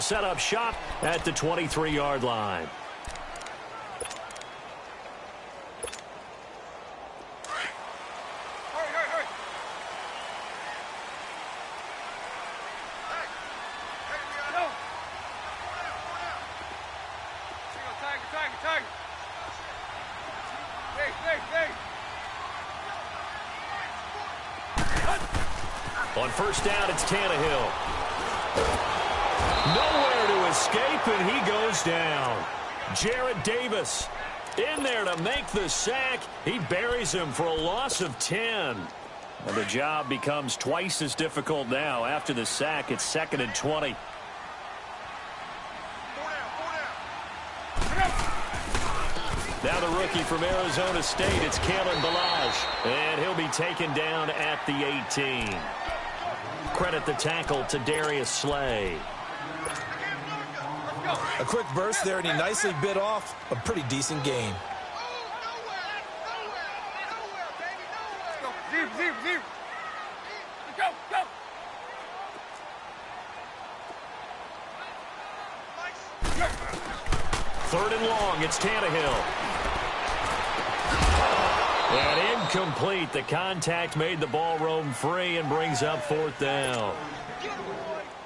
Set up shop at the 23-yard line. On first down, it's Tannehill. Nowhere to escape, and he goes down. Jarrett Davis in there to make the sack. He buries him for a loss of 10. And the job becomes twice as difficult now. After the sack, it's 2nd and 20. Now the rookie from Arizona State, it's Kalen Ballage. And he'll be taken down at the 18. Credit the tackle to Darius Slay. A quick burst there, and he nicely bit off a pretty decent gain. Third and long, it's Tannehill. And incomplete. The contact made the ball roam free and brings up 4th down.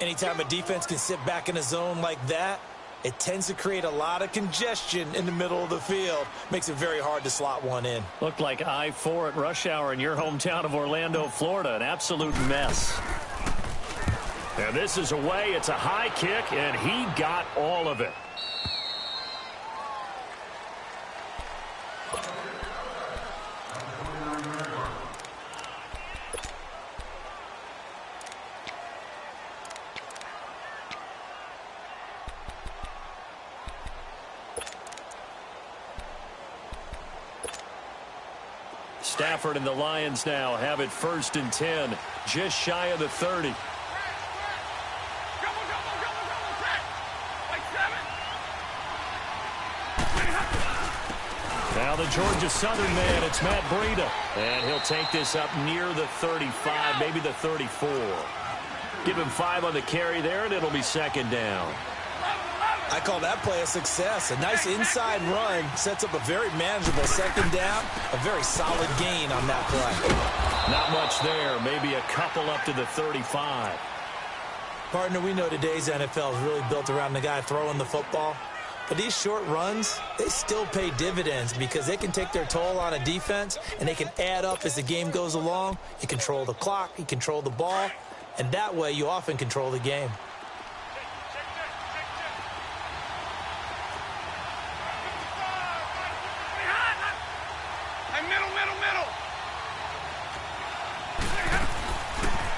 Anytime a defense can sit back in a zone like that, it tends to create a lot of congestion in the middle of the field. Makes it very hard to slot one in. Looked like I-4 at rush hour in your hometown of Orlando, Florida. An absolute mess. And this is away. It's a high kick, and he got all of it. Stafford and the Lions now have it 1st and 10, just shy of the 30. Now the Georgia Southern man, it's Matt Breida. And he'll take this up near the 35, maybe the 34. Give him 5 on the carry there, and it'll be 2nd down. I call that play a success. A nice inside run sets up a very manageable 2nd down. A very solid gain on that play. Not much there. Maybe a couple up to the 35. Partner, we know today's NFL is really built around the guy throwing the football. But these short runs, they still pay dividends because they can take their toll on a defense, and they can add up as the game goes along. You control the clock, you control the ball, and that way you often control the game.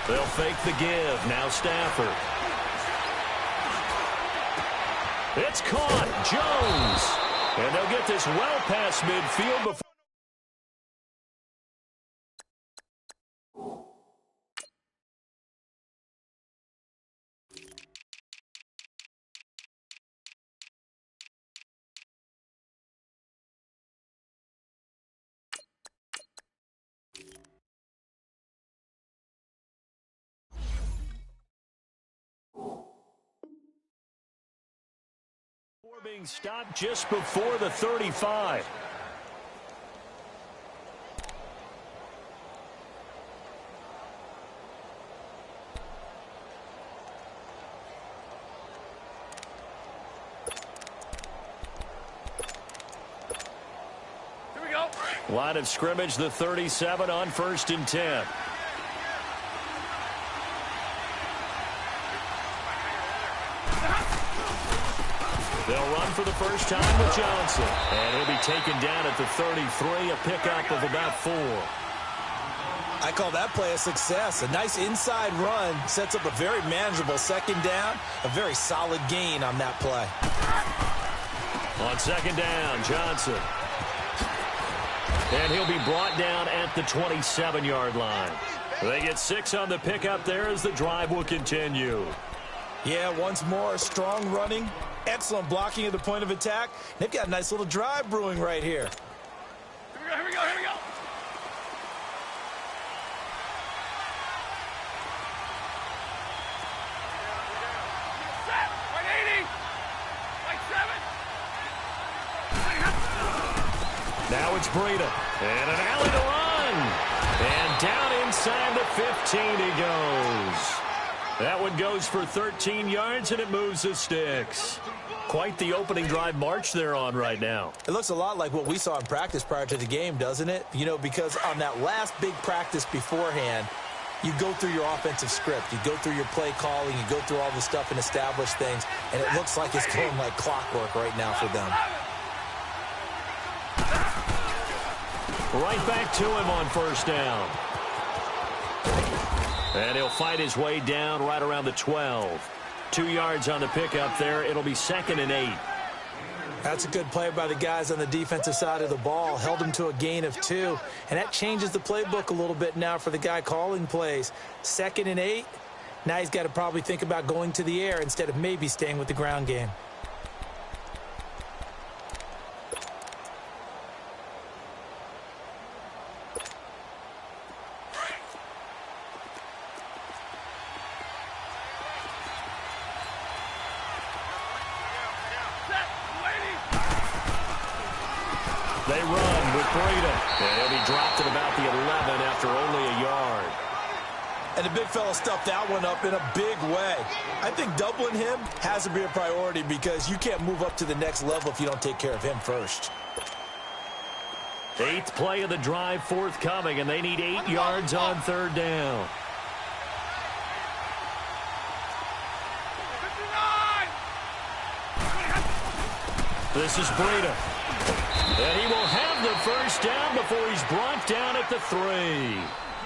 They'll fake the give. Now Stafford. It's caught. Jones. And they'll get this well past midfield before. Being stopped just before the 35. Here we go. Line of scrimmage, the 37 on 1st and 10. They'll run for the first time with Johnson. And he'll be taken down at the 33, a pickup of about 4. I call that play a success. A nice inside run sets up a very manageable 2nd down. A very solid gain on that play. On 2nd down, Johnson. And he'll be brought down at the 27-yard line. They get 6 on the pickup there as the drive will continue. Yeah, once more, strong running. Excellent blocking at the point of attack. They've got a nice little drive brewing right here. Here we go, here we go. Set, right Now it's Breida. And an alley to run. And down inside the 15 he goes. That one goes for 13 yards, and it moves the sticks. Quite the opening drive march they're on right now. It looks a lot like what we saw in practice prior to the game, doesn't it? You know, because on that last big practice beforehand, you go through your offensive script. You go through your play calling. You go through all the stuff and establish things. And it looks like it's going like clockwork right now for them. Right back to him on first down. And he'll fight his way down right around the 12. 2 yards on the pickup there. It'll be 2nd and 8. That's a good play by the guys on the defensive side of the ball. Held him to a gain of 2. And that changes the playbook a little bit now for the guy calling plays. 2nd and 8. Now he's got to probably think about going to the air instead of maybe staying with the ground game. They run with Breida. And he dropped at about the 11 after only a yard. And the big fella stuffed that one up in a big way. I think doubling him has to be a priority because you can't move up to the next level if you don't take care of him first. 8th play of the drive forthcoming, and they need 8 yards on 3rd down. 59! This is Breida. And he will have the first down before he's brought down at the 3.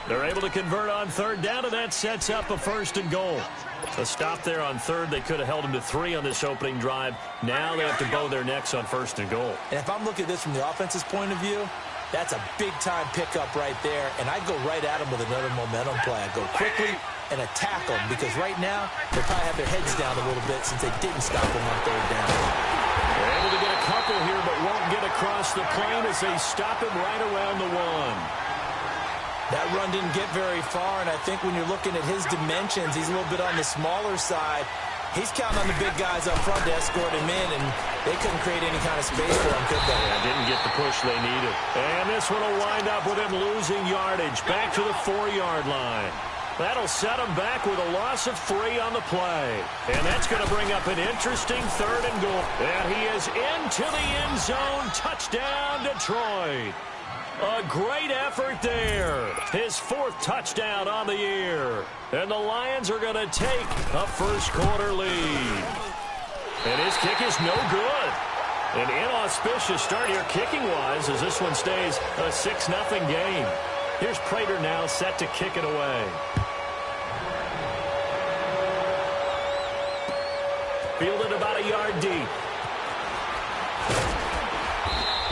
They're able to convert on 3rd down, and that sets up a 1st and goal. A stop there on 3rd. They could have held him to 3 on this opening drive. Now they have to bow their necks on 1st and goal. And if I'm looking at this from the offense's point of view, that's a big-time pickup right there. And I'd go right at him with another momentum play. I'd go quickly and attack them because right now they probably have their heads down a little bit since they didn't stop them on 3rd down. They're able to get a couple here, but won't get across the plane as they stop him right around the 1. That run didn't get very far, and I think when you're looking at his dimensions, he's a little bit on the smaller side. He's counting on the big guys up front to escort him in, and they couldn't create any kind of space for him, could they? Yeah, didn't get the push they needed. And this one will wind up with him losing yardage back to the 4-yard line. That'll set him back with a loss of 3 on the play. And that's going to bring up an interesting 3rd and goal. And he is into the end zone. Touchdown, Detroit. A great effort there. His 4th touchdown on the year. And the Lions are going to take a first-quarter lead. And his kick is no good. An inauspicious start here kicking-wise as this one stays a 6-0 game. Here's Prater now set to kick it away. Fielded about a yard deep.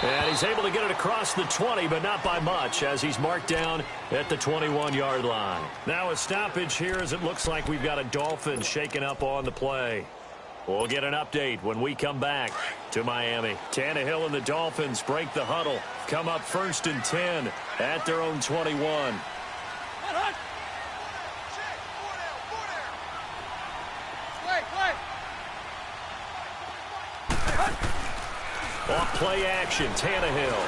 And he's able to get it across the 20, but not by much, as he's marked down at the 21-yard line. Now a stoppage here as it looks like we've got a Dolphins shaken up on the play. We'll get an update when we come back to Miami. Tannehill and the Dolphins break the huddle. Come up 1st and 10 at their own 21. Off play action, Tannehill.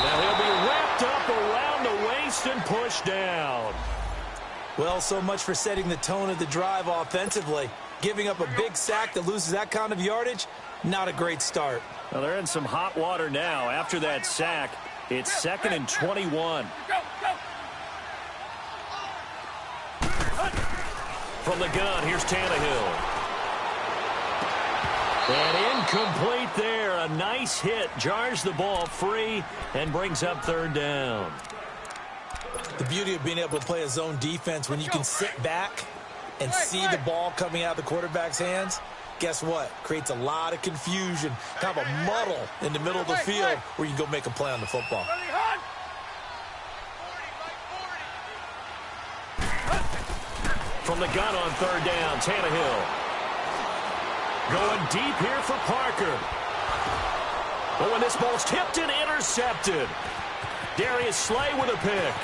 Now he'll be wrapped up around the waist and pushed down. Well, so much for setting the tone of the drive offensively. Giving up a big sack that loses that kind of yardage, not a great start. Well, they're in some hot water now. After that sack, it's 2nd and 21. From the gun, here's Tannehill. And incomplete there. A nice hit. Jars the ball free and brings up 3rd down. The beauty of being able to play a zone defense when you can sit back and see the ball coming out of the quarterback's hands, guess what? Creates a lot of confusion, kind of a muddle in the middle of the field where you can go make a play on the football. From the gun on 3rd down, Tannehill. Going deep here for Parker. Oh, and this ball's tipped and intercepted. Darius Slay with a pick.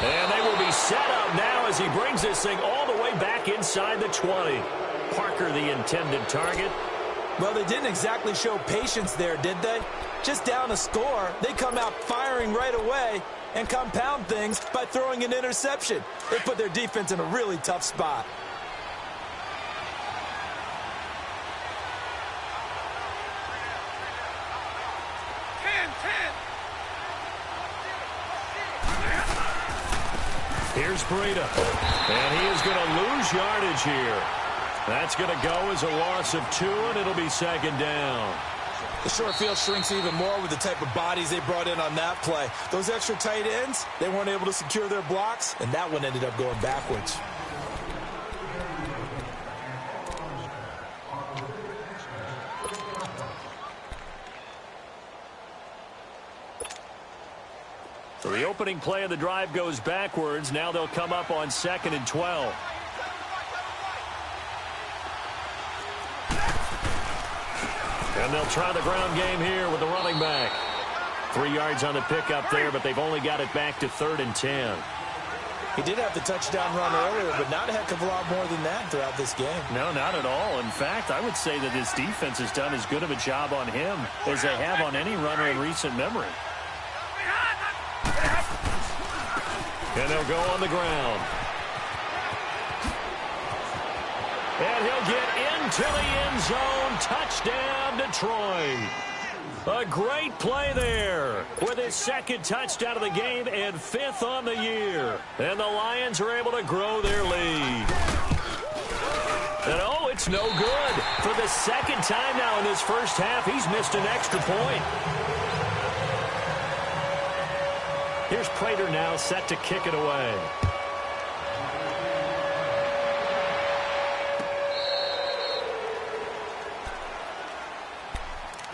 And they will be set up now as he brings this thing all the way back inside the 20. Parker, the intended target. Well, they didn't exactly show patience there, did they? Just down a score, they come out firing right away and compound things by throwing an interception. They put their defense in a really tough spot. Here's Breida, and he is going to lose yardage here. That's going to go as a loss of 2, and it'll be second down. The short field shrinks even more with the type of bodies they brought in on that play. Those extra tight ends, they weren't able to secure their blocks, and that one ended up going backwards. So the opening play of the drive goes backwards. Now they'll come up on 2nd and 12. And they'll try the ground game here with the running back. 3 yards on the pickup there, but they've only got it back to 3rd and 10. He did have the touchdown run earlier, but not a heck of a lot more than that throughout this game. No, not at all. In fact, I would say that his defense has done as good of a job on him as they have on any runner in recent memory. And they'll go on the ground. And he'll get into the end zone. Touchdown, Detroit. A great play there with his 2nd touchdown of the game and 5th on the year. And the Lions are able to grow their lead. And oh, it's no good. For the 2nd time now in this first half, he's missed an extra point. Here's Prater now set to kick it away.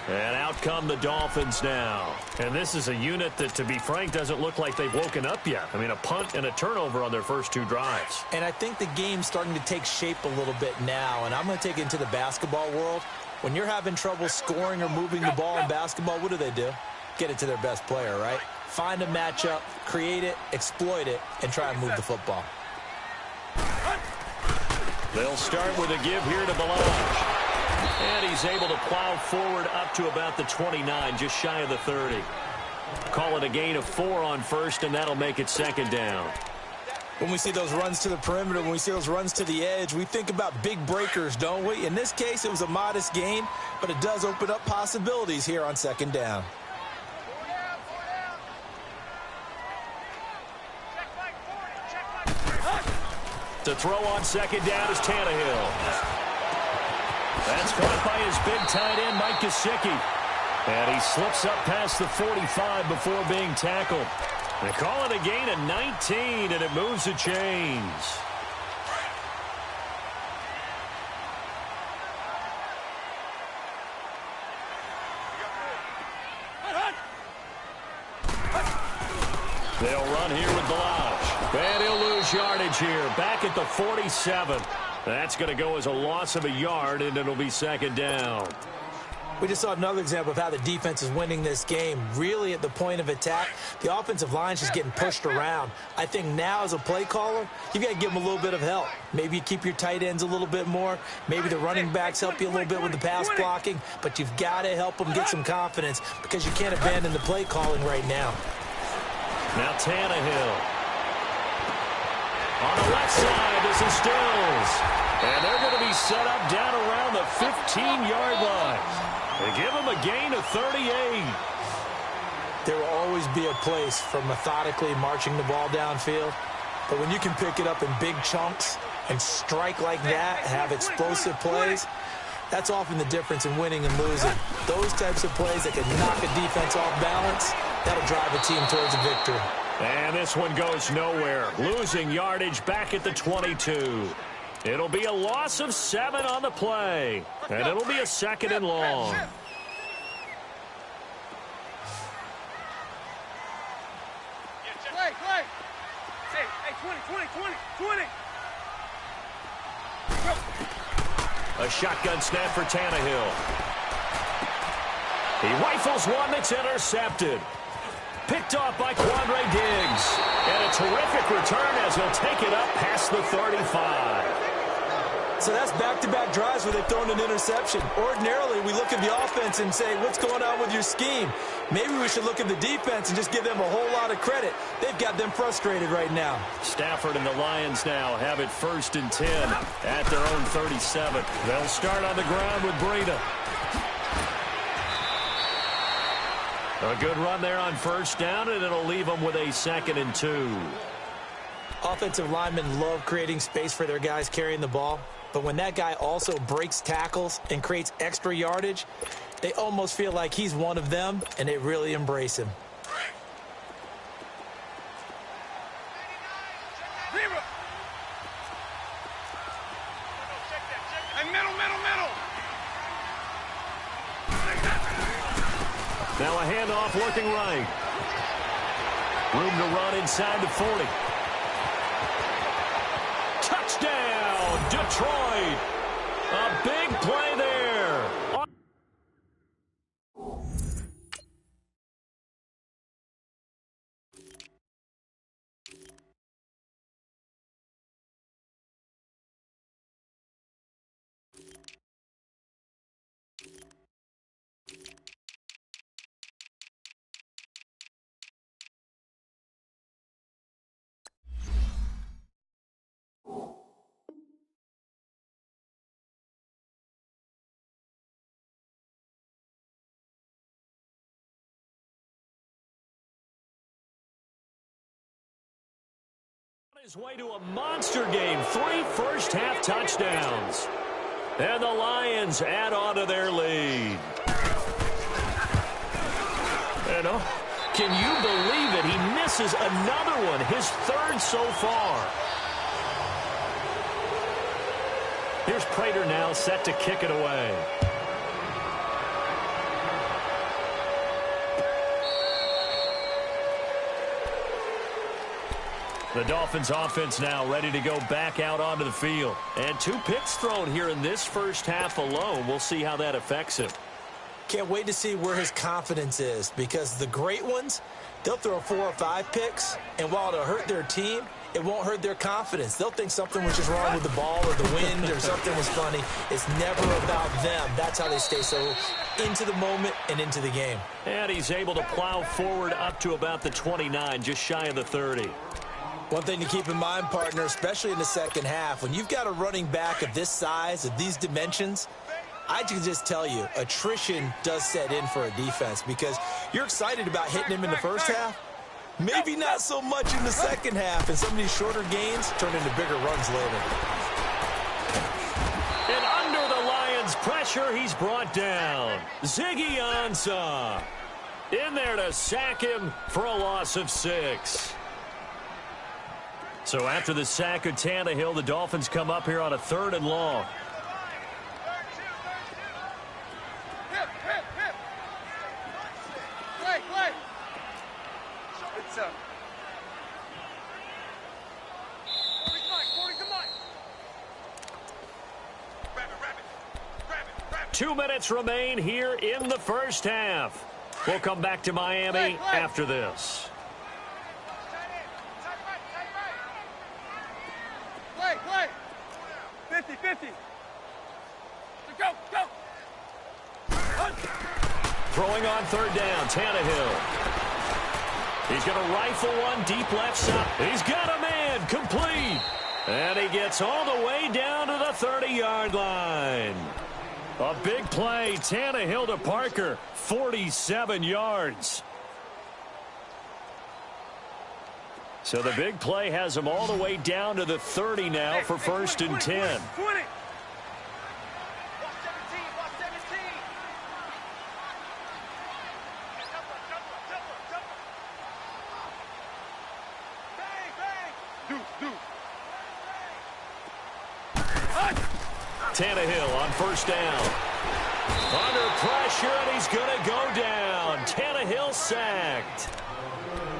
And out come the Dolphins now. And this is a unit that, to be frank, doesn't look like they've woken up yet. I mean, a punt and a turnover on their first 2 drives. And I think the game's starting to take shape a little bit now. And I'm going to take it into the basketball world. When you're having trouble scoring or moving the ball in basketball, what do? Get it to their best player, right? Find a matchup, create it, exploit it, and try and move the football. They'll start with a give here to Balaj. And he's able to plow forward up to about the 29, just shy of the 30. Call it a gain of 4 on first, and that'll make it 2nd down. When we see those runs to the perimeter, when we see those runs to the edge, we think about big breakers, don't we? In this case, it was a modest gain, but it does open up possibilities here on 2nd down. To throw on 2nd down is Tannehill. That's caught by his big tight end, Mike Gesicki. And he slips up past the 45 before being tackled. They call it a gain of 19, and it moves the chains. They'll run here with Balaj. And he'll lose yardage here. Back at the 47. That's going to go as a loss of a yard, and it'll be 2nd down. We just saw another example of how the defense is winning this game. Really at the point of attack, the offensive line's just getting pushed around. I think now as a play caller, you've got to give them a little bit of help. Maybe you keep your tight ends a little bit more. Maybe the running backs help you a little bit with the pass blocking. But you've got to help them get some confidence because you can't abandon the play calling right now. Now Tannehill. On the left side, this is Stills. And they're going to be set up down around the 15-yard line. They give him a gain of 38. There will always be a place for methodically marching the ball downfield. But when you can pick it up in big chunks and strike like that, have explosive plays, that's often the difference in winning and losing. Those types of plays that can knock a defense off balance, that'll drive a team towards a victory. And this one goes nowhere. Losing yardage back at the 22. It'll be a loss of 7 on the play. And it'll be a 2nd and long. A shotgun snap for Tannehill. He rifles one that's intercepted. Picked off by Quandre Diggs. And a terrific return as he'll take it up past the 35. So that's back-to-back drives where they've thrown an interception. Ordinarily, we look at the offense and say, what's going on with your scheme? Maybe we should look at the defense and just give them a whole lot of credit. They've got them frustrated right now. Stafford and the Lions now have it 1st and 10 at their own 37. They'll start on the ground with Breida. A good run there on 1st down, and it'll leave them with a 2nd and 2. Offensive linemen love creating space for their guys carrying the ball. But when that guy also breaks tackles and creates extra yardage, they almost feel like he's one of them, and they really embrace him. Now a handoff working right. Room to run inside the 40. Touchdown, Detroit. A big play there. His way to a monster game. 3 first-half touchdowns. And the Lions add on to their lead. And can you believe it? He misses another one, his 3rd so far. Here's Prater now set to kick it away. The Dolphins offense now ready to go back out onto the field. And 2 picks thrown here in this first half alone. We'll see how that affects him. Can't wait to see where his confidence is, because the great ones, they'll throw 4 or 5 picks, and while it'll hurt their team, it won't hurt their confidence. They'll think something was just wrong with the ball or the wind or something was funny. It's never about them. That's how they stay so into the moment and into the game. And he's able to plow forward up to about the 29, just shy of the 30. One thing to keep in mind, partner, especially in the second half, when you've got a running back of this size, of these dimensions, I can just tell you, attrition does set in for a defense, because you're excited about hitting him in the first half, maybe not so much in the second half, and some of these shorter gains turn into bigger runs later. And under the Lions' pressure, he's brought down. Ziggy Ansah in there to sack him for a loss of 6. So after the sack of Tannehill, the Dolphins come up here on a 3rd and long. It's up. 2 minutes remain here in the first half. We'll come back to Miami after this. Play. 50-50. Go. Throwing on 3rd down, Tannehill. He's going to rifle one deep left side. He's got a man, complete. And he gets all the way down to the 30-yard line. A big play, Tannehill to Parker, 47 yards. So the big play has him all the way down to the 30 now for 1st and 10. 20. Tannehill on 1st down. Under pressure, and he's going to go down. Tannehill sacked.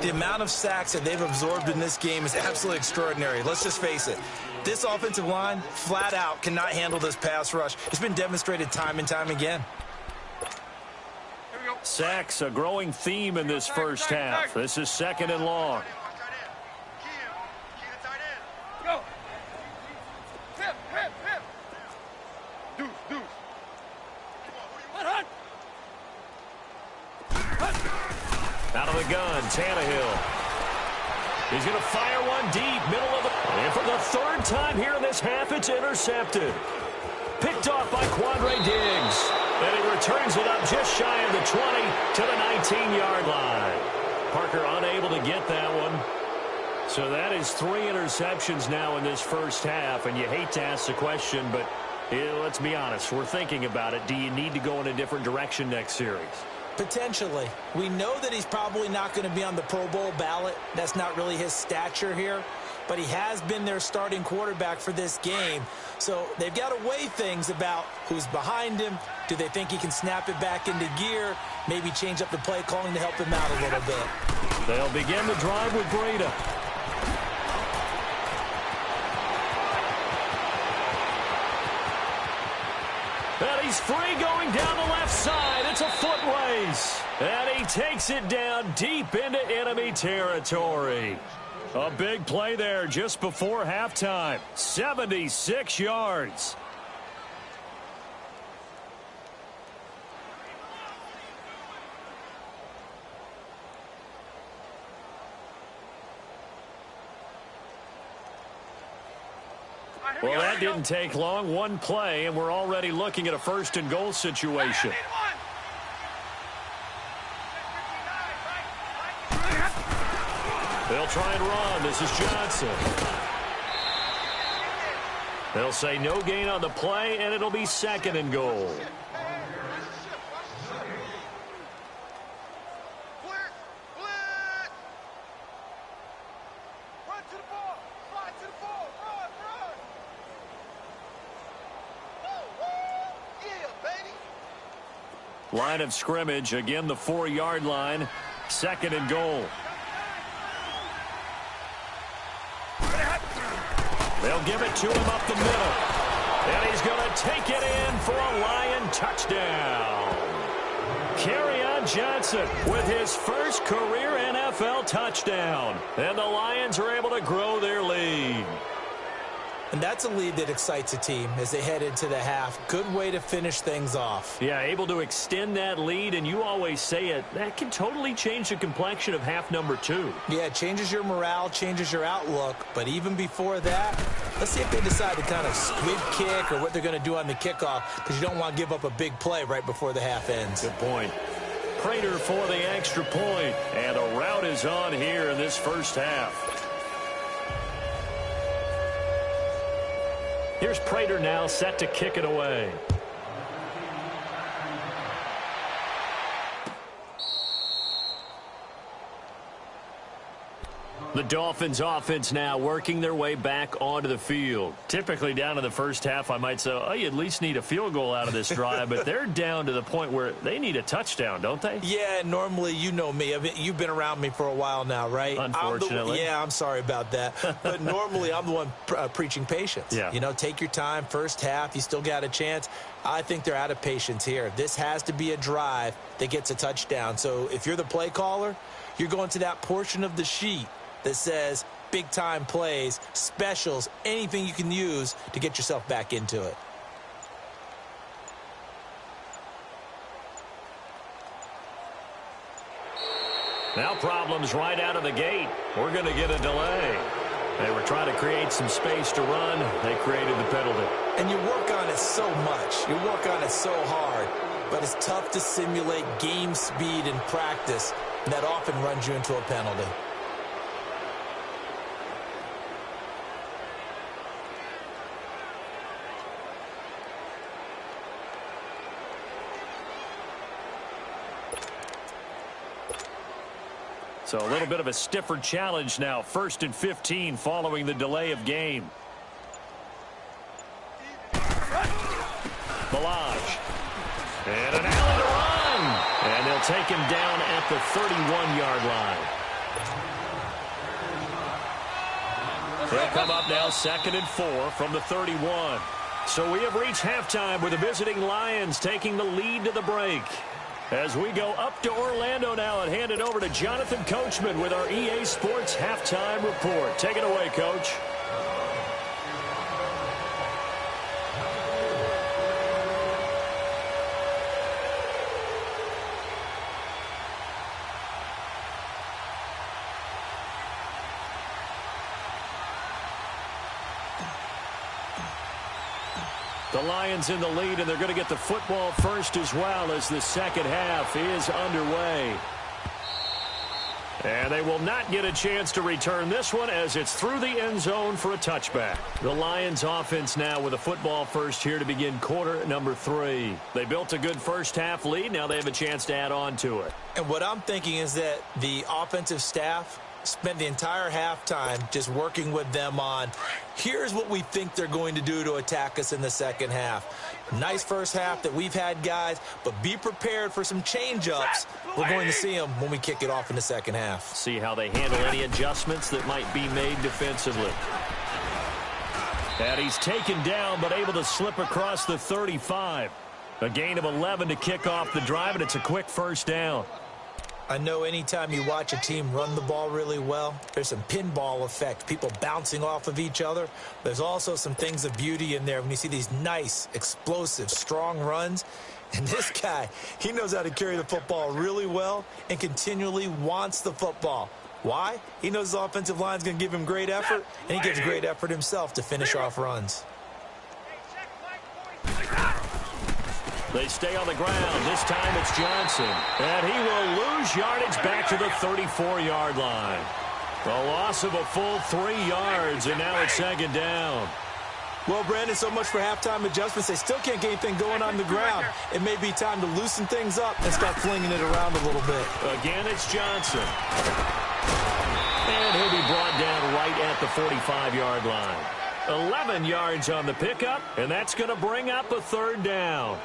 The amount of sacks that they've absorbed in this game is absolutely extraordinary. Let's just face it. This offensive line, flat out, cannot handle this pass rush. It's been demonstrated time and time again. Sacks, a growing theme in this first half. This is 2nd and long. Go. the gun, Tannehill. He's going to fire one deep, middle of the... And for the third time here in this half, it's intercepted. Picked off by Quandre Diggs. And he returns it up just shy of the 20 to the 19-yard line. Parker unable to get that one. So that is 3 interceptions now in this first half. And you hate to ask the question, but let's be honest. We're thinking about it. Do you need to go in a different direction next series? Potentially. We know that he's probably not going to be on the Pro Bowl ballot. That's not really his stature here. But he has been their starting quarterback for this game. So they've got to weigh things about who's behind him. Do they think he can snap it back into gear? Maybe change up the play calling to help him out a little bit. They'll begin the drive with Breida. And he's free going down the left side. It's a foot race. And he takes it down deep into enemy territory. A big play there just before halftime. 76 yards. Well, that didn't take long. One play, and we're already looking at a first-and-goal situation. They'll try and run. This is Johnson. They'll say no gain on the play, and it'll be second and goal. Line of scrimmage, again the 4-yard line, second and goal. They'll give it to him up the middle. And he's going to take it in for a Lion touchdown. Kerryon Johnson with his first career NFL touchdown. And the Lions are able to grow their lead. And that's a lead that excites a team as they head into the half. Good way to finish things off. Yeah, able to extend that lead, and you always say it, that can totally change the complexion of half number 2. Yeah, it changes your morale, changes your outlook. But even before that, let's see if they decide to kind of squib kick or what they're going to do on the kickoff, because you don't want to give up a big play right before the half ends. Good point. Prater for the extra point, and a rout is on here in this first half. Here's Prater now set to kick it away. The Dolphins offense now working their way back onto the field. Typically down to the first half, I might say, oh, you at least need a field goal out of this drive, but they're down to the point where they need a touchdown, don't they? Yeah, normally, you know me. You've been around me for a while now, right? Unfortunately. I'm sorry about that. But normally, I'm the one preaching patience. Yeah. You know, take your time. First half, you still got a chance. I think they're out of patience here. This has to be a drive that gets a touchdown. So if you're the play caller, you're going to that portion of the sheet that says big-time plays, specials, anything you can use to get yourself back into it. Now problems right out of the gate. We're going to get a delay. They were trying to create some space to run. They created the penalty. And you work on it so much. You work on it so hard. But it's tough to simulate game speed in practice. And that often runs you into a penalty. So a little bit of a stiffer challenge now. 1st and 15 following the delay of game. Balaj. And an alley to run. And they'll take him down at the 31-yard line. They'll come up now 2nd and 4 from the 31. So we have reached halftime with the visiting Lions taking the lead to the break. As we go up to Orlando now and hand it over to Jonathan Coachman with our EA Sports Halftime Report. Take it away, Coach. The Lions in the lead, and they're going to get the football first as well as the second half is underway. And they will not get a chance to return this one as it's through the end zone for a touchback. The Lions offense now with a football first here to begin quarter number 3. They built a good first half lead. Now they have a chance to add on to it. And what I'm thinking is that the offensive staff spent the entire halftime just working with them on, here's what we think they're going to do to attack us in the second half. Nice first half that we've had, guys, but be prepared for some change-ups. We're going to see them when we kick it off in the second half. See how they handle any adjustments that might be made defensively. And he's taken down, but able to slip across the 35. A gain of 11 to kick off the drive, and it's a quick first down. I know anytime you watch a team run the ball really well, there's some pinball effect, people bouncing off of each other. There's also some things of beauty in there when you see these nice, explosive, strong runs. And this guy, he knows how to carry the football really well and continually wants the football. Why? He knows the offensive line's going to give him great effort, and he gives great effort himself to finish off runs. They stay on the ground. This time it's Johnson. And he will lose yardage back to the 34-yard line. A loss of a full 3 yards, and now it's second down. Well, Brandon, so much for halftime adjustments. They still can't get anything going on the ground. It may be time to loosen things up and start flinging it around a little bit. Again, it's Johnson. And he'll be brought down right at the 45-yard line. 11 yards on the pickup, and that's going to bring up a third down.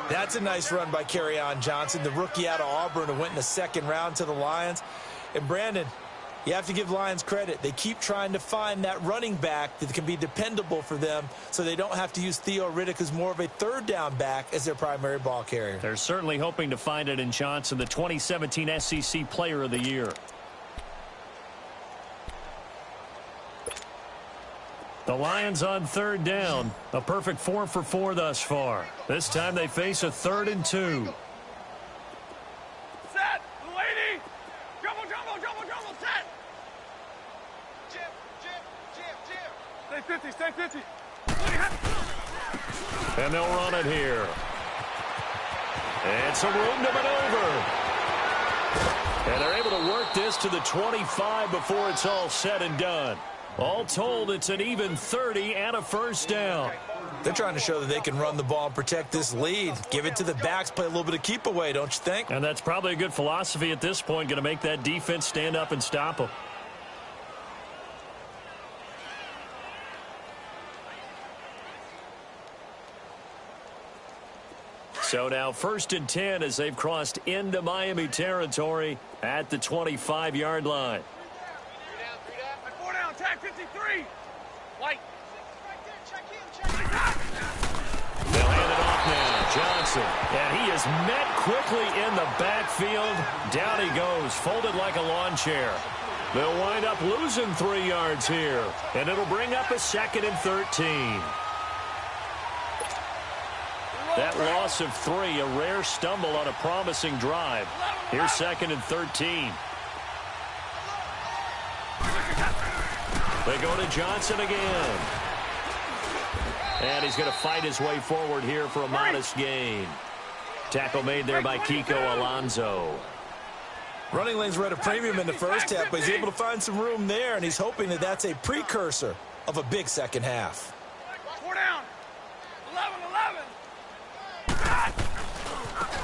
That's a nice run by Kerryon Johnson, the rookie out of Auburn who went in the second round to the Lions. And, Brandon, you have to give Lions credit. They keep trying to find that running back that can be dependable for them so they don't have to use Theo Riddick as more of a third down back as their primary ball carrier. They're certainly hoping to find it in Johnson, the 2017 SEC Player of the Year. The Lions on third down. A perfect 4 for 4 thus far. This time they face a 3rd and 2. Set, lady. Jumble, set. Jim. Stay 50. And they'll run it here. And some room to maneuver. And they're able to work this to the 25 before it's all said and done. All told, it's an even 30 and a first down. They're trying to show that they can run the ball and protect this lead. Give it to the backs, play a little bit of keep away, don't you think? And that's probably a good philosophy at this point, going to make that defense stand up and stop them. So now 1st and 10 as they've crossed into Miami territory at the 25-yard line. 4 down, tag 53. White. They'll hand it off now. Johnson. And he is met quickly in the backfield. Down he goes, folded like a lawn chair. They'll wind up losing 3 yards here. And it'll bring up a 2nd and 13. That loss of 3, a rare stumble on a promising drive. Here's 2nd and 13. They go to Johnson again. And he's going to fight his way forward here for a modest gain. Tackle made there by Kiko Alonso. Running lanes were at a premium in the first half, but he's able to find some room there, and he's hoping that that's a precursor of a big second half. 4 down. 11.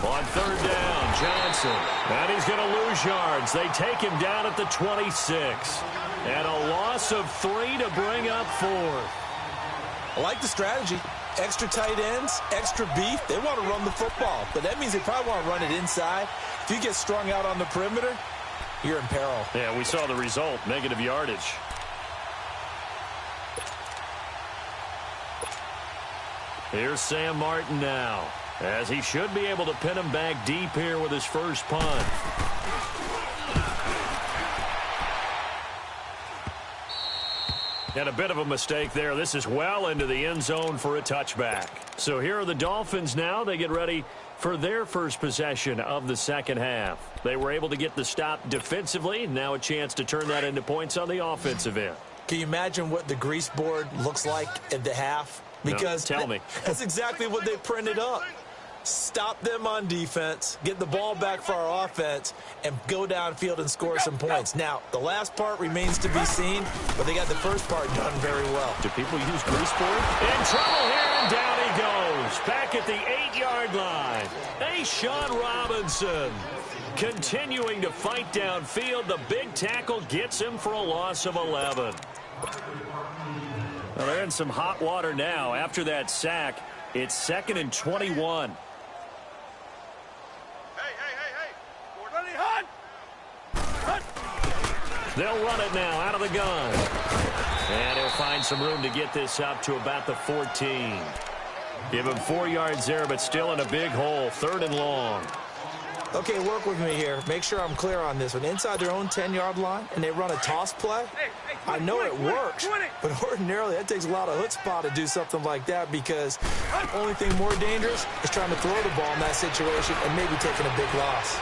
On 3rd down, Johnson. And he's going to lose yards. They take him down at the 26. And a loss of 3 to bring up 4th. I like the strategy. Extra tight ends, extra beef. They want to run the football, but that means they probably want to run it inside. If you get strung out on the perimeter, you're in peril. Yeah, we saw the result, negative yardage. Here's Sam Martin now, as he should be able to pin him back deep here with his first punt. And a bit of a mistake there. This is well into the end zone for a touchback. So here are the Dolphins now. They get ready for their first possession of the second half. They were able to get the stop defensively. Now a chance to turn that into points on the offensive end. Can you imagine what the grease board looks like at the half? Because tell me. That's exactly what they printed up. Stop them on defense, get the ball back for our offense, and go downfield and score some points. Now, the last part remains to be seen, but they got the first part done very well. Do people use grease for it? In trouble here, and down he goes. Back at the 8-yard line. Sean Robinson continuing to fight downfield. The big tackle gets him for a loss of 11. Well, they're in some hot water now. After that sack, it's 2nd and 21. They'll run it now out of the gun. And he'll find some room to get this up to about the 14. Give him 4 yards there, but still in a big hole. 3rd and long. Okay, work with me here. Make sure I'm clear on this one. Inside their own 10-yard line, and they run a toss play. I know it works, but ordinarily that takes a lot of chutzpah to do something like that, because the only thing more dangerous is trying to throw the ball in that situation and maybe taking a big loss.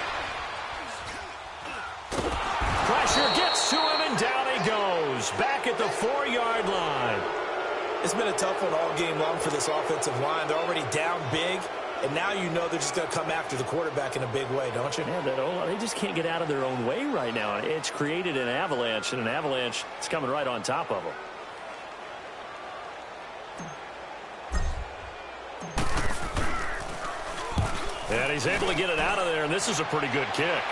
Pressure gets to him, and down he goes. Back at the 4-yard line. It's been a tough one all game long for this offensive line. They're already down big, and now you know they're just going to come after the quarterback in a big way, don't you? Yeah, they just can't get out of their own way right now. It's created an avalanche, and an avalanche is coming right on top of them. And he's able to get it out of there, and this is a pretty good kick.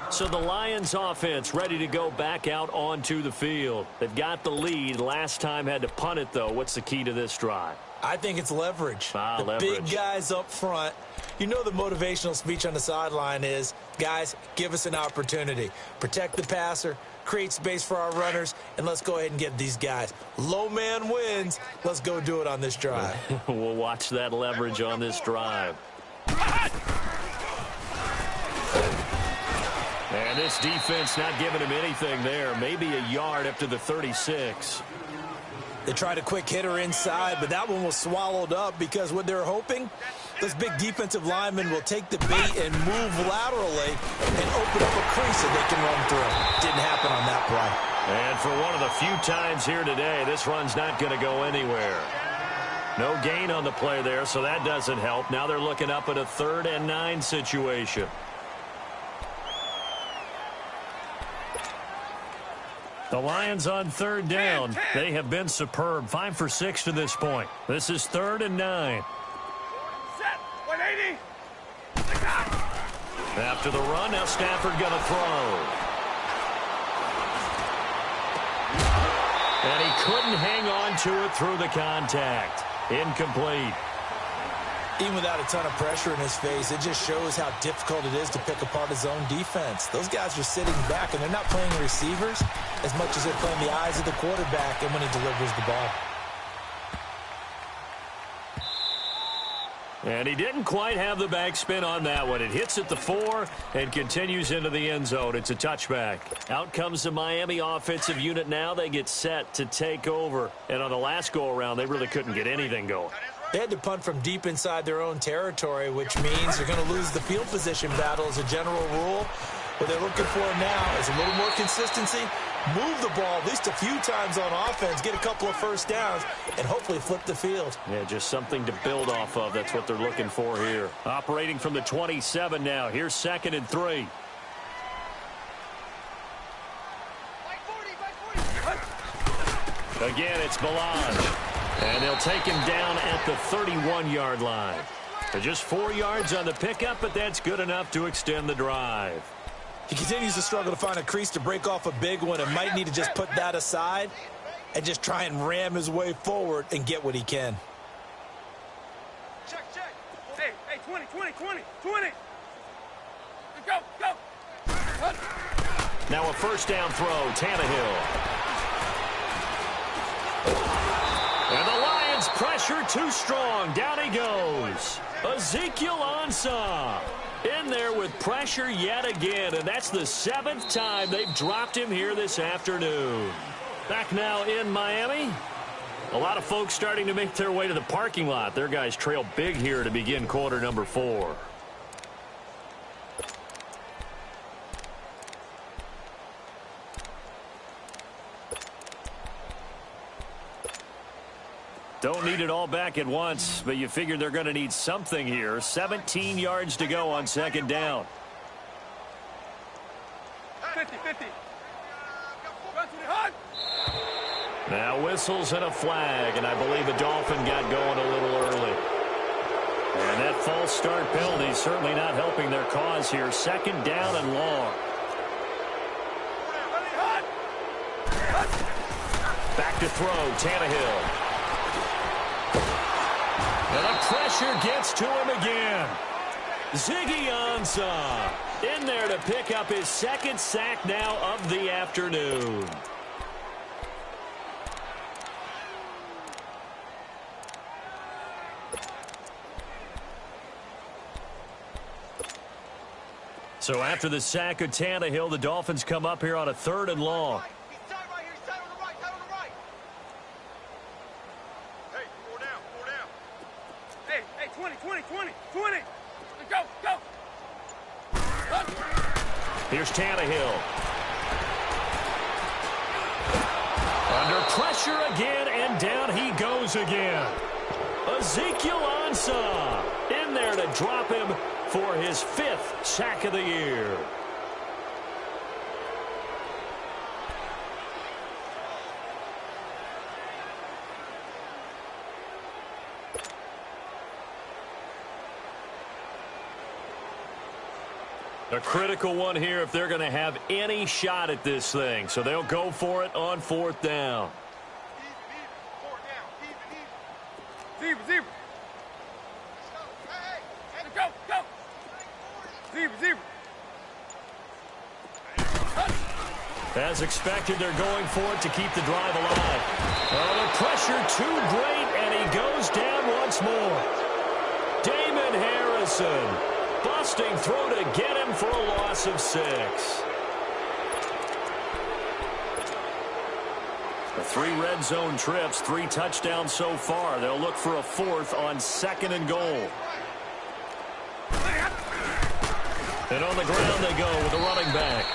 So the Lions offense ready to go back out onto the field. They've got the lead. Last time had to punt it, though. What's the key to this drive? I think it's leverage. Leverage. Big guys up front. You know the motivational speech on the sideline is, guys, give us an opportunity. Protect the passer, create space for our runners, and let's go ahead and get these guys. Low man wins. Let's go do it on this drive. We'll watch that leverage on this drive. And this defense not giving him anything there. Maybe a yard up to the 36. They tried a quick hitter inside, but that one was swallowed up because what they're hoping, this big defensive lineman will take the bait and move laterally and open up a crease that they can run through. Didn't happen on that play. And for one of the few times here today, this run's not going to go anywhere. No gain on the play there, so that doesn't help. Now they're looking up at a 3rd and 9 situation. The Lions on 3rd down. They have been superb. 5 for 6 to this point. This is 3rd and 9. Set. 180. After the run, now Stafford going to throw. And he couldn't hang on to it through the contact. Incomplete. Even without a ton of pressure in his face, it just shows how difficult it is to pick apart his own defense. Those guys are sitting back, and they're not playing receivers as much as they're playing the eyes of the quarterback and when he delivers the ball. And he didn't quite have the backspin on that one. It hits at the 4 and continues into the end zone. It's a touchback. Out comes the Miami offensive unit now. They get set to take over. And on the last go-around, they really couldn't get anything going. They had to punt from deep inside their own territory, which means they're going to lose the field position battle as a general rule. What they're looking for now is a little more consistency, move the ball at least a few times on offense, get a couple of first downs, and hopefully flip the field. Yeah, just something to build off of. That's what they're looking for here. Operating from the 27 now. Here's 2nd and 3. Again, it's Melange. And they'll take him down at the 31-yard line. They're just 4 yards on the pickup, but that's good enough to extend the drive. He continues to struggle to find a crease to break off a big one and might need to just put that aside and just try and ram his way forward and get what he can. Check. Hey, 20. Go. Now a first down throw, Tannehill. And the Lions pressure too strong. Down he goes. Ezekiel Ansah in there with pressure yet again. And that's the 7th time they've dropped him here this afternoon. Back now in Miami. A lot of folks starting to make their way to the parking lot. Their guys trail big here to begin quarter number 4. Don't need it all back at once, but you figure they're going to need something here. 17 yards to go on second down. 50-50. Now whistles and a flag, and I believe a Dolphin got going a little early. And that false start penalty is certainly not helping their cause here. Second down and long. Back to throw, Tannehill. And the pressure gets to him again. Ziggy Ansah in there to pick up his second sack now of the afternoon. So after the sack of Tannehill, the Dolphins come up here on a 3rd and long. Hey, 20. Go. Here's Tannehill. Under pressure again, and down he goes again. Ezekiel Ansah in there to drop him for his 5th sack of the year. A critical one here if they're going to have any shot at this thing. So they'll go for it on 4th down. Zebra. Go. Zebra. As expected, they're going for it to keep the drive alive. Oh, the pressure too great, and he goes down once more. Damon Harrison. Busting through to get him for a loss of 6. 3 red zone trips, 3 touchdowns so far. They'll look for a 4th on 2nd and goal. And on the ground they go with the running back.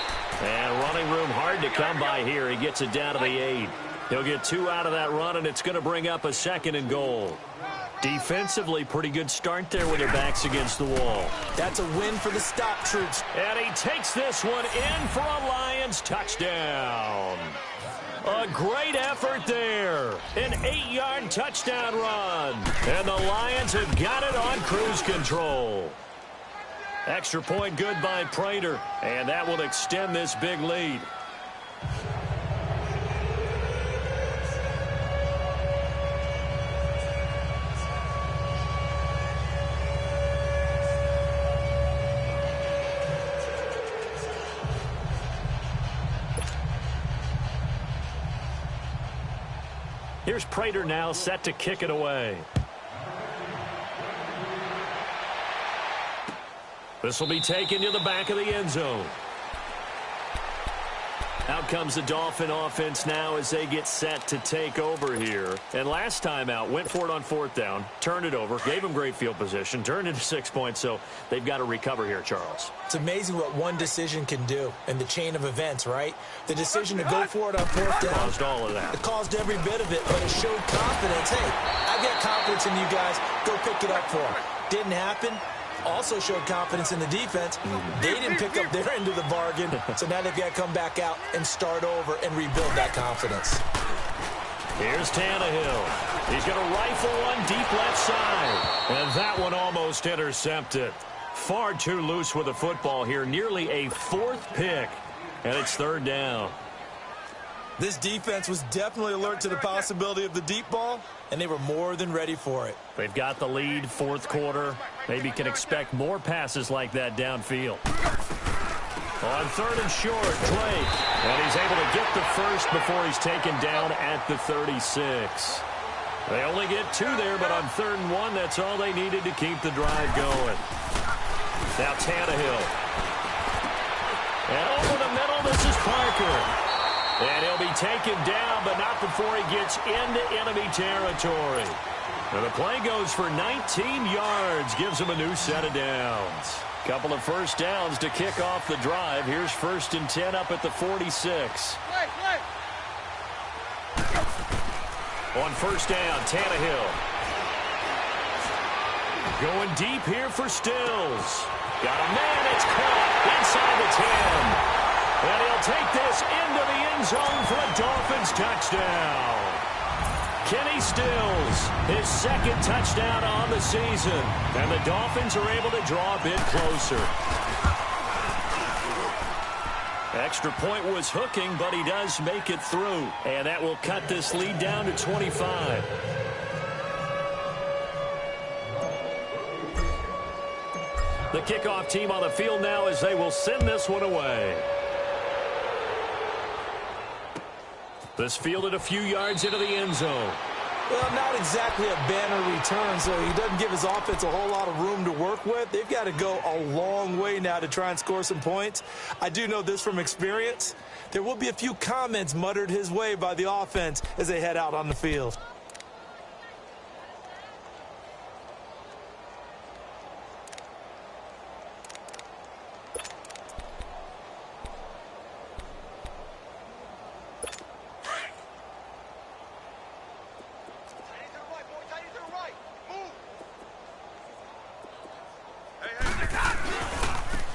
And running room hard to come by here. He gets it down to the 8. He'll get 2 out of that run, and it's going to bring up a 2nd and goal. Defensively, pretty good start there with their backs against the wall. That's a win for the stop troops. And he takes this one in for a Lions touchdown. A great effort there. An 8-yard touchdown run. And the Lions have got it on cruise control. Extra point good by Prater. And that will extend this big lead. Here's Prater now set to kick it away. This will be taken to the back of the end zone. Out comes the Dolphin offense now as they get set to take over here. And last time out, went for it on 4th down, turned it over, gave them great field position, turned into 6 points, so they've got to recover here, Charles. It's amazing what one decision can do in the chain of events, right? The decision to go for it on 4th down. Caused all of that. It caused every bit of it, but it showed confidence. Hey, I've got confidence in you guys. Go pick it up for them. Didn't happen. Also showed confidence in the defense. They didn't pick up their end of the bargain, so now they've got to come back out and start over and rebuild that confidence. Here's Tannehill. He's going to rifle one deep left side. And that one almost intercepted. Far too loose with the football here. Nearly a 4th pick. And it's 3rd down. This defense was definitely alert to the possibility of the deep ball, and they were more than ready for it. They've got the lead, 4th quarter. Maybe can expect more passes like that downfield. On 3rd and short, Drake. And he's able to get the first before he's taken down at the 36. They only get 2 there, but on 3rd and 1, that's all they needed to keep the drive going. Now Tannehill. And over the middle, this is Parker. And he'll be taken down, but not before he gets into enemy territory. And the play goes for 19 yards, gives him a new set of downs. Couple of 1st downs to kick off the drive. Here's 1st and 10 up at the 46. On first down, Tannehill. Going deep here for Stills. Got a man, it's caught inside the 10. And he'll take this into the end zone for a Dolphins touchdown. Kenny Stills, his second touchdown on the season. And the Dolphins are able to draw a bit closer. Extra point was hooking, but he does make it through. And that will cut this lead down to 25. The kickoff team on the field now as they will send this one away. This fielded a few yards into the end zone. Well, not exactly a banner return, so he doesn't give his offense a whole lot of room to work with. They've got to go a long way now to try and score some points. I do know this from experience. There will be a few comments muttered his way by the offense as they head out on the field.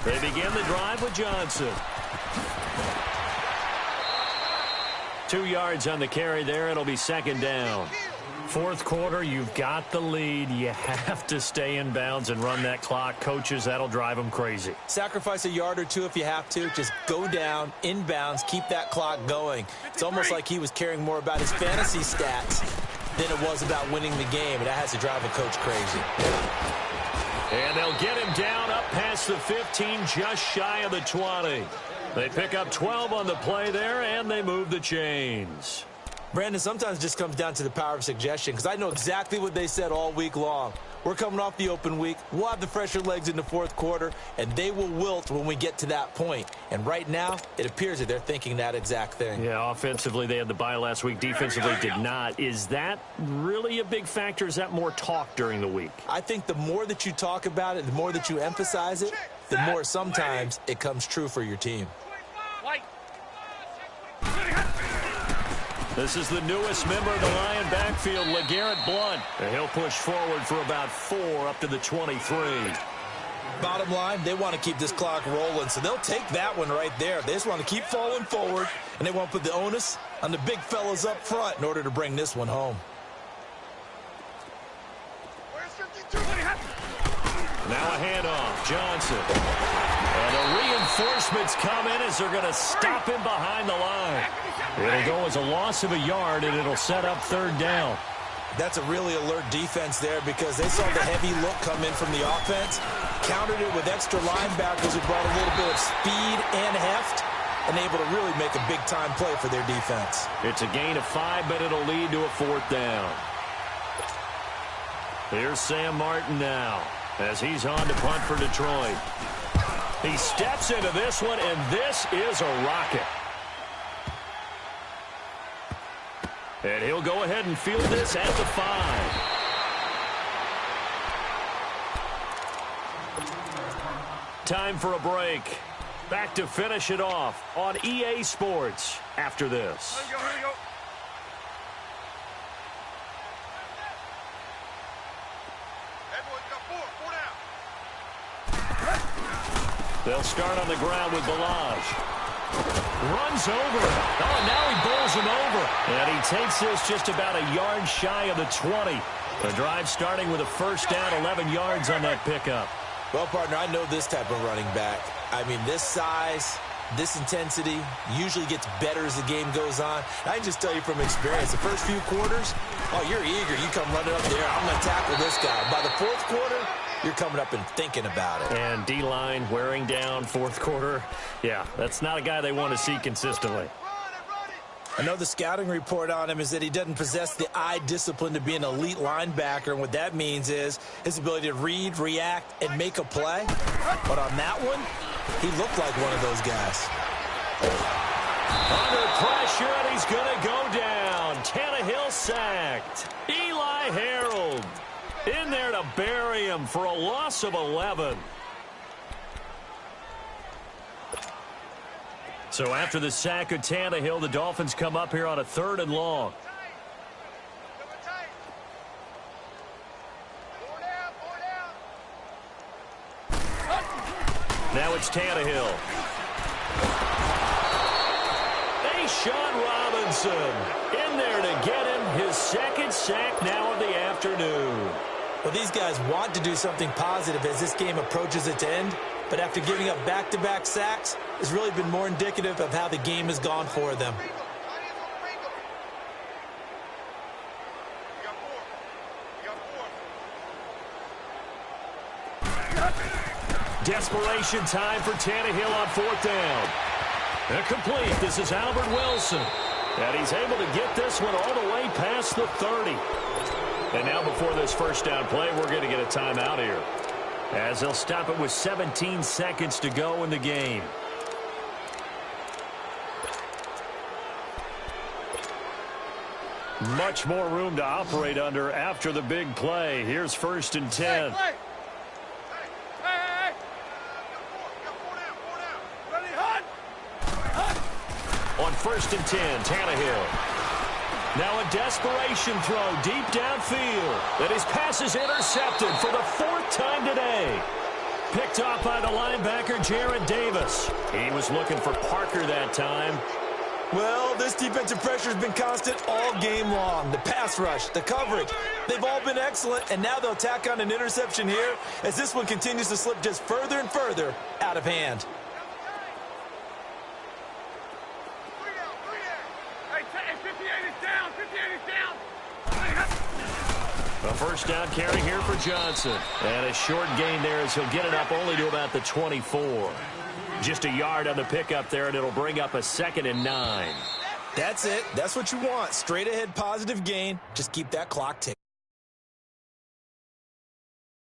They begin the drive with Johnson. 2 yards on the carry there. It'll be second down. Fourth quarter, you've got the lead. You have to stay in bounds and run that clock. Coaches, that'll drive them crazy. Sacrifice a yard or two if you have to. Just go down, in bounds, keep that clock going. It's almost like he was caring more about his fantasy stats than it was about winning the game, and that has to drive a coach crazy. And they'll get him down up past the 15, just shy of the 20. They pick up 12 on the play there, and they move the chains. Brandon, sometimes it just comes down to the power of suggestion, because I know exactly what they said all week long. We're coming off the open week. We'll have the fresher legs in the fourth quarter, and they will wilt when we get to that point. And right now, it appears that they're thinking that exact thing. Yeah, offensively, they had the bye last week. Defensively, did not. Is that really a big factor? Is that more talk during the week? I think the more that you talk about it, the more that you emphasize it, the more sometimes it comes true for your team. This is the newest member of the Lion backfield, LeGarrette Blount. And he'll push forward for about 4 up to the 23. Bottom line, they want to keep this clock rolling, so they'll take that one right there. They just want to keep falling forward, and they want to put the onus on the big fellas up front in order to bring this one home. Now a handoff, Johnson. And the reinforcements come in as they're going to stop him behind the line. It'll go as a loss of a yard, and it'll set up third down. That's a really alert defense there because they saw the heavy look come in from the offense, countered it with extra linebackers who brought a little bit of speed and heft, and able to really make a big-time play for their defense. It's a gain of 5, but it'll lead to a fourth down. Here's Sam Martin now as he's on to punt for Detroit. He steps into this one, and this is a rocket. And he'll go ahead and field this at the 5. Time for a break. Back to finish it off on EA Sports after this. Here we go. Everyone's got 4 down. They'll start on the ground with Balaj. Runs over him. Oh, now he bowls him over. And he takes this just about a yard shy of the 20. The drive starting with a first down, 11 yards on that pickup. Well, partner, I know this type of running back. I mean, this size, this intensity usually gets better as the game goes on. I can just tell you from experience, the first few quarters, oh, you're eager. You come running up there. I'm going to tackle this guy. By the fourth quarter, you're coming up and thinking about it. And D-line wearing down fourth quarter. Yeah, that's not a guy they want to see consistently. I know the scouting report on him is that he doesn't possess the eye discipline to be an elite linebacker, and what that means is his ability to read, react, and make a play. But on that one, he looked like one of those guys. Under pressure, and he's going to go down. Tannehill sacked. Eli Harold in there to bury him for a loss of 11. So after the sack of Tannehill, the Dolphins come up here on a 3rd and long. Now it's Tannehill. Sean Robinson in there to get him his second sack now of the afternoon. Well, these guys want to do something positive as this game approaches its end, but after giving up back-to-back sacks, it's really been more indicative of how the game has gone for them. Desperation time for Tannehill on fourth down. Complete. This is Albert Wilson. And he's able to get this one all the way past the 30. And now before this first down play, we're going to get a timeout here, as they'll stop it with 17 seconds to go in the game. Much more room to operate under after the big play. Here's 1st and 10. On 1st and 10, Tannehill. Now a desperation throw deep downfield. And his pass is intercepted for the 4th time today. Picked off by the linebacker, Jared Davis. He was looking for Parker that time. Well, this defensive pressure has been constant all game long. The pass rush, the coverage, they've all been excellent, and now they'll tack on an interception here as this one continues to slip just further and further out of hand. A first down carry here for Johnson. And a short gain there as he'll get it up only to about the 24. Just a yard on the pickup there, and it'll bring up a 2nd and 9. That's it. That's what you want. Straight ahead positive gain. Just keep that clock ticking.